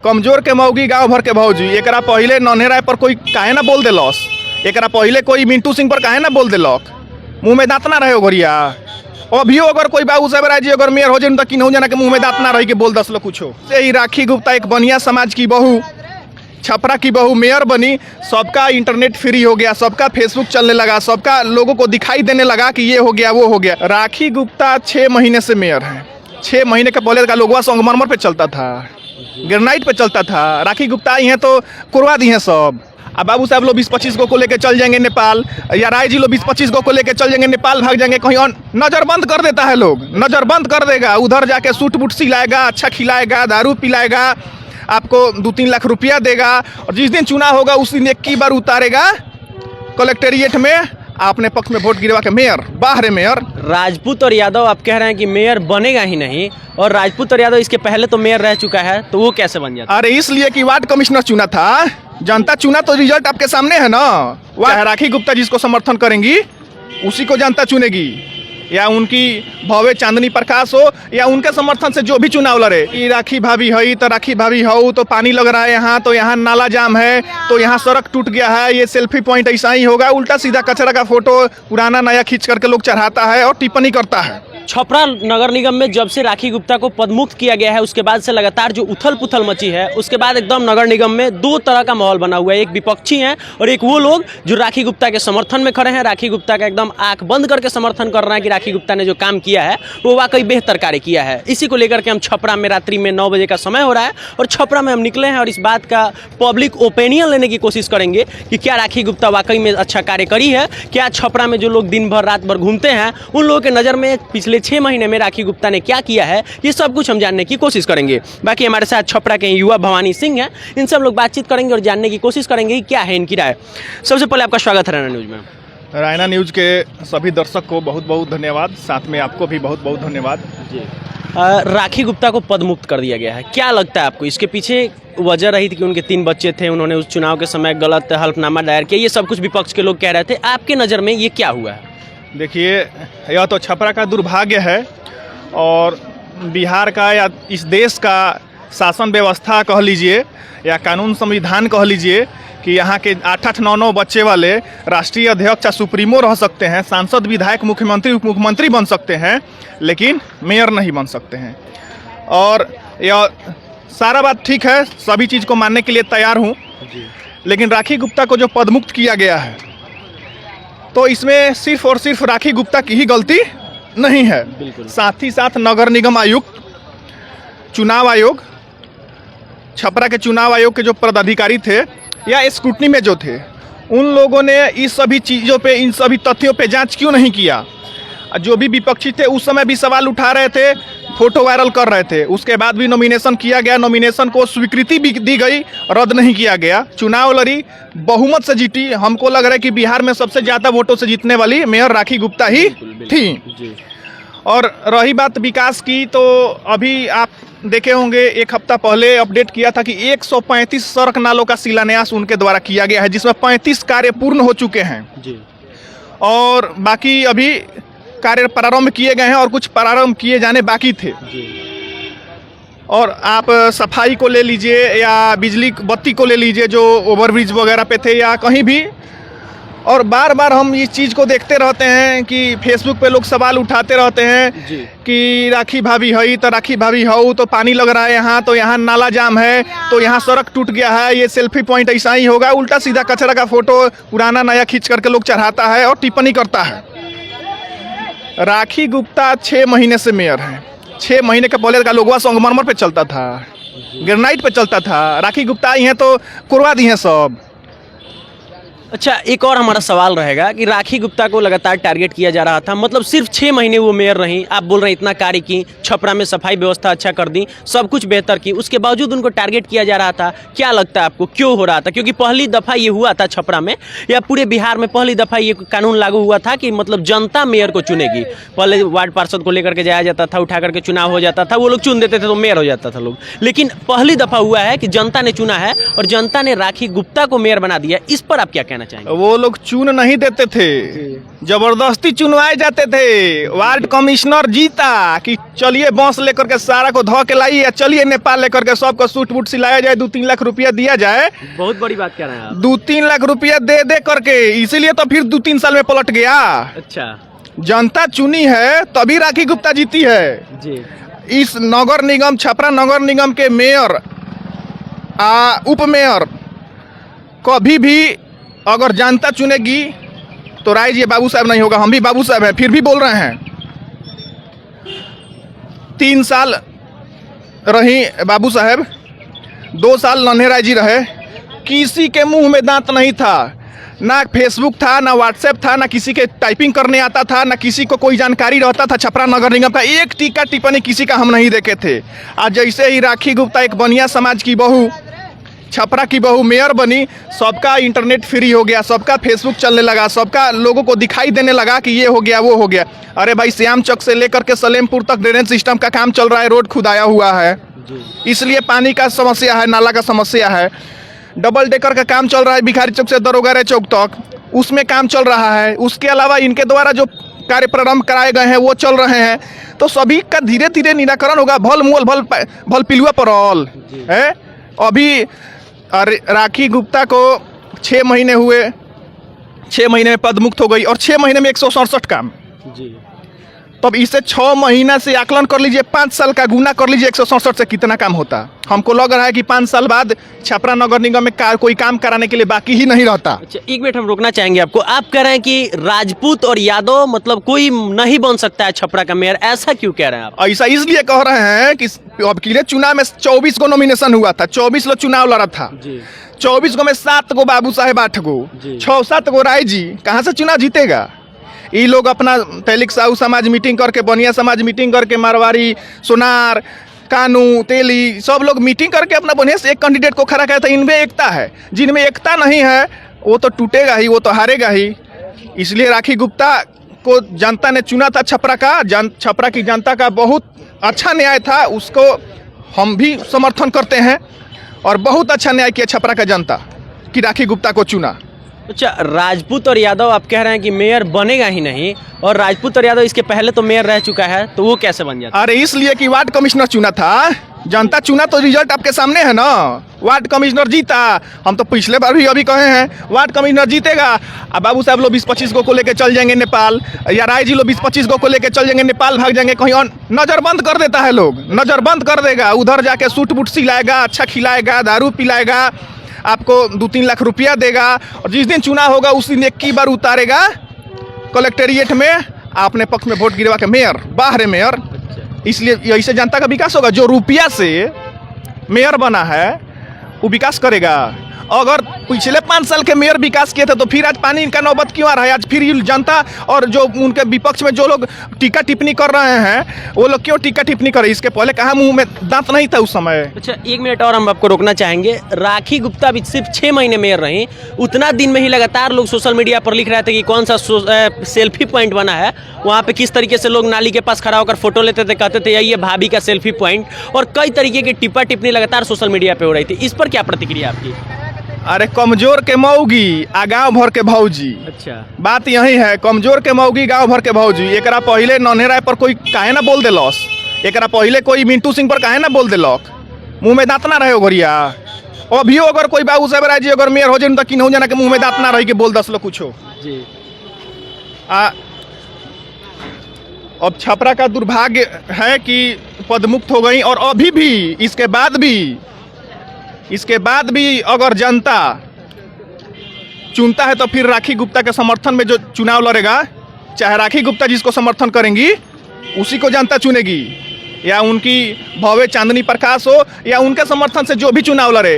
कमजोर के मौगी गांव भर के भौजी। एकरा पहिले नन्हेरा पर कोई काहे ना बोल देलस, एकरा पहिले कोई मिंटू सिंह पर काहे ना बोल देलक। मुंह में दांत ना रहे गोरिया। अभियो अगर कोई बाबू साहब राजी अगर मेयर हो जाए तो किन्हू जना के मुंह में दांत ना रही के बोल दस लो कुछो। यही राखी गुप्ता एक बनिया समाज की बहू, छपरा की बहू मेयर बनी, सबका इंटरनेट फ्री हो गया, सबका फेसबुक चलने लगा, सबका लोगों को दिखाई देने लगा कि ये हो गया वो हो गया। राखी गुप्ता 6 महीने से मेयर है। 6 महीने के पहले का लोगवा संगमरमर पे चलता था, ग्रेनाइट पे चलता था। राखी गुप्ता आई हैं तो कुरवा दी हैं सब। अब बाबू साहब लोग 20-25 को लेके चल जाएंगे नेपाल, या राय जी लोग 20-25 को लेके चल जाएंगे नेपाल, भाग जाएंगे कहीं और। नजर बंद कर देता है लोग, नजर बंद कर देगा। उधर जाके सूट बूट सिलाएगा, अच्छा खिलाएगा, दारू पिलाएगा, आपको 2-3 लाख रुपया देगा, और जिस दिन चुनाव होगा उस दिन एक की बार उतारेगा कलेक्टेरिएट में आपने पक्ष में वोट गिरवा के मेयर। बाहर मेयर राजपूत और यादव आप कह रहे हैं कि मेयर बनेगा ही नहीं, और राजपूत और यादव इसके पहले तो मेयर रह चुका है, तो वो कैसे बन जाता? अरे इसलिए कि वार्ड कमिश्नर चुना था, जनता चुना तो रिजल्ट आपके सामने है ना। वह राखी गुप्ता जिसको समर्थन करेंगी उसी को जनता चुनेगी, या उनकी भव्य चांदनी प्रकाश हो, या उनके समर्थन से जो भी चुनाव लड़े। कि राखी भाभी है तो राखी भाभी हो तो पानी लग रहा है यहाँ, तो यहाँ नाला जाम है, तो यहाँ सड़क टूट गया है, ये सेल्फी पॉइंट ऐसा ही होगा। उल्टा सीधा कचरा का फोटो पुराना नया खींच करके लोग चढ़ाता है और टिप्पणी करता है। छपरा नगर निगम में जब से राखी गुप्ता को पदमुक्त किया गया है उसके बाद से लगातार जो उथल पुथल मची है, उसके बाद एकदम नगर निगम में 2 तरह का माहौल बना हुआ है। एक विपक्षी हैं और एक वो लोग जो राखी गुप्ता के समर्थन में खड़े हैं। राखी गुप्ता का एकदम आंख बंद करके समर्थन कर रहे हैं कि राखी गुप्ता ने जो काम किया है वो वाकई बेहतर कार्य किया है। इसी को लेकर के हम छपरा में रात्रि में 9 बजे का समय हो रहा है और छपरा में हम निकले हैं और इस बात का पब्लिक ओपिनियन लेने की कोशिश करेंगे कि क्या राखी गुप्ता वाकई में अच्छा कार्य करी है। क्या छपरा में जो लोग दिन भर रात भर घूमते हैं उन लोगों के नज़र में पिछले 6 महीने में राखी गुप्ता ने क्या किया है, ये सब कुछ हम जानने की कोशिश करेंगे। बाकी हमारे साथ छपरा के युवा भवानी सिंह हैं, इन सब लोग बातचीत करेंगे और जानने की कोशिश करेंगे कि क्या है इनकी राय। सबसे पहले आपका स्वागत है रायना न्यूज़ में। रायना न्यूज़ के सभी दर्शक को बहुत बहुत धन्यवाद, साथ में आपको भी बहुत बहुत धन्यवाद जी। राखी गुप्ता को पदमुक्त कर दिया गया है, क्या लगता है आपको? इसके पीछे वजह रही थी कि उनके 3 बच्चे थे, उन्होंने उस चुनाव के समय गलत हल्फनामा दायर किया, ये सब कुछ विपक्ष के लोग कह रहे थे। आपके नज़र में ये क्या हुआ है? देखिए, यह तो छपरा का दुर्भाग्य है और बिहार का या इस देश का शासन व्यवस्था कह लीजिए या कानून संविधान कह लीजिए कि यहाँ के 8-8, 9-9 बच्चे वाले राष्ट्रीय अध्यक्ष या सुप्रीमो रह सकते हैं, सांसद, विधायक, मुख्यमंत्री, उप मुख्यमंत्री बन सकते हैं, लेकिन मेयर नहीं बन सकते हैं। और यह सारा बात ठीक है, सभी चीज़ को मानने के लिए तैयार हूँ, लेकिन राखी गुप्ता को जो पदमुक्त किया गया है तो इसमें सिर्फ और सिर्फ राखी गुप्ता की ही गलती नहीं है। साथ ही साथ नगर निगम आयुक्त, चुनाव आयोग, छपरा के चुनाव आयोग के जो पदाधिकारी थे या स्क्रूटनी में जो थे, उन लोगों ने इस सभी चीज़ों पे, इन सभी तथ्यों पे जांच क्यों नहीं किया? जो भी विपक्षी थे उस समय भी सवाल उठा रहे थे, फोटो वायरल कर रहे थे, उसके बाद भी नॉमिनेशन किया गया, नॉमिनेशन को स्वीकृति भी दी गई, रद्द नहीं किया गया। चुनाव लड़ी, बहुमत से जीती। हमको लग रहा है कि बिहार में सबसे ज़्यादा वोटों से जीतने वाली मेयर राखी गुप्ता ही थी। और रही बात विकास की, तो अभी आप देखे होंगे 1 हफ्ता पहले अपडेट किया था कि 135 सड़क नालों का शिलान्यास उनके द्वारा किया गया है, जिसमें 35 कार्य पूर्ण हो चुके हैं जी। और बाकी अभी कार्य प्रारंभ किए गए हैं और कुछ प्रारंभ किए जाने बाकी थे जी। और आप सफाई को ले लीजिए या बिजली बत्ती को ले लीजिए, जो ओवरब्रिज वगैरह पे थे या कहीं भी। और बार बार हम इस चीज़ को देखते रहते हैं कि फेसबुक पे लोग सवाल उठाते रहते हैं जी। कि राखी भाभी है तो राखी भाभी हो तो पानी लग रहा है यहाँ, तो यहाँ नाला जाम है, तो यहाँ सड़क टूट गया है, ये सेल्फी पॉइंट ऐसा ही होगा। उल्टा सीधा कचरा का फोटो पुराना नया खींच करके लोग चढ़ाता है और टिप्पणी करता है। राखी गुप्ता 6 महीने से मेयर है। 6 महीने के पहले का लोगवा संगमरमर पे चलता था, ग्रेनाइट पे चलता था। राखी गुप्ता आई हैं तो कुरवा दी हैं सब। अच्छा, एक और हमारा सवाल रहेगा कि राखी गुप्ता को लगातार टारगेट किया जा रहा था, मतलब सिर्फ 6 महीने वो मेयर रहीं, आप बोल रहे हैं इतना कार्य की, छपरा में सफाई व्यवस्था अच्छा कर दी, सब कुछ बेहतर की, उसके बावजूद उनको टारगेट किया जा रहा था। क्या लगता है आपको क्यों हो रहा था? क्योंकि पहली दफ़ा ये हुआ था छपरा में या पूरे बिहार में पहली दफ़ा ये कानून लागू हुआ था कि मतलब जनता मेयर को चुनेगी। पहले वार्ड पार्षद को लेकर के जाया जाता था, उठा करके चुनाव हो जाता था, वो लोग चुन देते थे तो मेयर हो जाता था लोग। लेकिन पहली दफ़ा हुआ है कि जनता ने चुना है और जनता ने राखी गुप्ता को मेयर बना दिया। इस पर आप क्या कहना कहना चाहेंगे? वो लोग चुन नहीं देते थे, जबरदस्ती चुनवाए जाते थे। वार्ड कमिश्नर जीता कि चलिए बॉस लेकर के सारा को धो के लाइए, चलिए नेपाल लेकर के सबको सूट बूट सिलाया जाए, 2-3 लाख रुपया दिया जाए। बहुत बड़ी बात कह रहे हैं आप। 2-3 लाख रुपया दे दे करके, इसीलिए तो फिर 2-3 साल में पलट गया। अच्छा जनता चुनी है तभी राखी गुप्ता जीती है जी। इस नगर निगम, छपरा नगर निगम के मेयर, उप मेयर कभी भी अगर जनता चुनेगी तो राय जी बाबू साहब नहीं होगा। हम भी बाबू साहब हैं, फिर भी बोल रहे हैं। 3 साल रही बाबू साहब, 2 साल नन्हे राय जी रहे, किसी के मुंह में दांत नहीं था, ना फेसबुक था, ना व्हाट्सएप था, ना किसी के टाइपिंग करने आता था, ना किसी को कोई जानकारी रहता था छपरा नगर निगम का। एक टीका टिप्पणी किसी का हम नहीं देखे थे। आज जैसे ही राखी गुप्ता एक बनिया समाज की बहू, छपरा की बहू मेयर बनी, सबका इंटरनेट फ्री हो गया, सबका फेसबुक चलने लगा, सबका लोगों को दिखाई देने लगा कि ये हो गया वो हो गया। अरे भाई, श्याम चौक से लेकर के सलेमपुर तक ड्रेनेज सिस्टम का काम चल रहा है, रोड खुदाया हुआ है, इसलिए पानी का समस्या है, नाला का समस्या है। डबल डेकर का काम चल रहा है भिखारी चौक से दरोगारे चौक तक, उसमें काम चल रहा है। उसके अलावा इनके द्वारा जो कार्य प्रारंभ कराए गए हैं वो चल रहे हैं। तो सभी का धीरे धीरे निराकरण होगा। भल मुअल भल पिलुआ परल है। अभी राखी गुप्ता को 6 महीने हुए, 6 महीने में पद मुक्त हो गई और 6 महीने में 167 काम जी। तब इसे 6 महीना से आकलन कर लीजिए, 5 साल का गुना कर लीजिए 167 से कितना काम होता। हमको लग रहा है कि 5 साल बाद छपरा नगर निगम में कोई काम कराने के लिए बाकी ही नहीं रहता। अच्छा, 1 मिनट हम रोकना चाहेंगे आपको। आप कह रहे हैं कि राजपूत और यादव मतलब कोई नहीं बन सकता है छपरा का मेयर, ऐसा क्यों कह रहे हैं आप? ऐसा इसलिए कह रहे हैं कि अब किले चुनाव में 24 गो नॉमिनेशन हुआ था, 24 लोग चुनाव लड़ा था। 24 गो में 7 गो बाबू साहेब, 8 गो, 6-7 गो राय जी, कहाँ से चुनाव जीतेगा? ये लोग अपना तेलिक साहू समाज मीटिंग करके, बनिया समाज मीटिंग करके, मारवाड़ी, सोनार, कानू, तेली, सब लोग मीटिंग करके अपना बढ़िया से एक कैंडिडेट को खड़ा किया था। इनमें एकता है, जिनमें एकता नहीं है वो तो टूटेगा ही, वो तो हारेगा ही। इसलिए राखी गुप्ता को जनता ने चुना था। छपरा की जनता का बहुत अच्छा न्याय था, उसको हम भी समर्थन करते हैं और बहुत अच्छा न्याय किया छपरा का जनता कि राखी गुप्ता को चुना। अच्छा, राजपूत और यादव आप कह रहे हैं कि मेयर बनेगा ही नहीं, और राजपूत और यादव इसके पहले तो मेयर रह चुका है, तो वो कैसे बन जाता? अरे इसलिए कि वार्ड कमिश्नर चुना था, जनता चुना तो रिजल्ट आपके सामने है ना। वार्ड कमिश्नर जीता। हम तो पिछले बार भी अभी कहे हैं वार्ड कमिश्नर जीतेगा। अब बाबू साहब लोग 20-25 को लेकर चल जाएंगे नेपाल, या राय जी लोग 20-25 को लेकर चल जाएंगे नेपाल, भाग जाएंगे कहीं और। नजर बंद कर देता है लोग, नजर बंद कर देगा। उधर जाके सूट बूट सिलाएगा, अच्छा खिलाएगा, दारू पिलाएगा, आपको 2-3 लाख रुपया देगा, और जिस दिन चुनाव होगा उस दिन 1 बार उतारेगा कलेक्टेरिएट में, अपने पक्ष में वोट गिरवा के मेयर, बाहर मेयर। इसलिए ऐसे जनता का विकास होगा। जो रुपया से मेयर बना है वो विकास करेगा। अगर पिछले 5 साल के मेयर विकास किए थे तो फिर आज पानी का नौबत क्यों आ रहा है? आज फिर जनता और जो उनके विपक्ष में जो लोग टीका टिप्पणी कर रहे हैं वो लोग क्यों टीका टिप्पणी कर रहे हैं? इसके पहले कहाँ मुंह में दांत नहीं था उस समय? अच्छा, 1 मिनट और हम आपको रोकना चाहेंगे। राखी गुप्ता भी सिर्फ 6 महीने मेयर रही, उतना दिन में ही लगातार लोग सोशल मीडिया पर लिख रहे थे कि कौन सा सेल्फी पॉइंट बना है, वहाँ पे किस तरीके से लोग नाली के पास खड़ा होकर फोटो लेते थे, कहते थे ये भाभी का सेल्फी पॉइंट, और कई तरीके की टिप्पा टिप्पणी लगातार सोशल मीडिया पे हो रही थी। इस पर क्या प्रतिक्रिया आपकी? अरे कमजोर के मौगी आ गाँव भर के भौजी। अच्छा, बात यही है, कमजोर के मौगी गाँव भर के भौजी। एकरा पहले नन्हे राय पर कोई काहे ना बोल देलस, एकरा पहले कोई मिंटू सिंह पर काहे ना बोल देलक, मुंह में दांत ना रहे घरिया। अभी अगर कोई बाबू साहब राय जी अगर मेयर हो जाए तो किन्हू जना के मुंह में दांत ना रही के बोल दस लो कुछ जी। अब छपरा का दुर्भाग्य है कि पदमुक्त हो गई, और अभी भी इसके बाद भी अगर जनता चुनता है तो फिर राखी गुप्ता के समर्थन में जो चुनाव लड़ेगा, चाहे राखी गुप्ता जिसको समर्थन करेंगी उसी को जनता चुनेगी, या उनकी भव्य चांदनी प्रकाश हो या उनके समर्थन से जो भी चुनाव लड़े।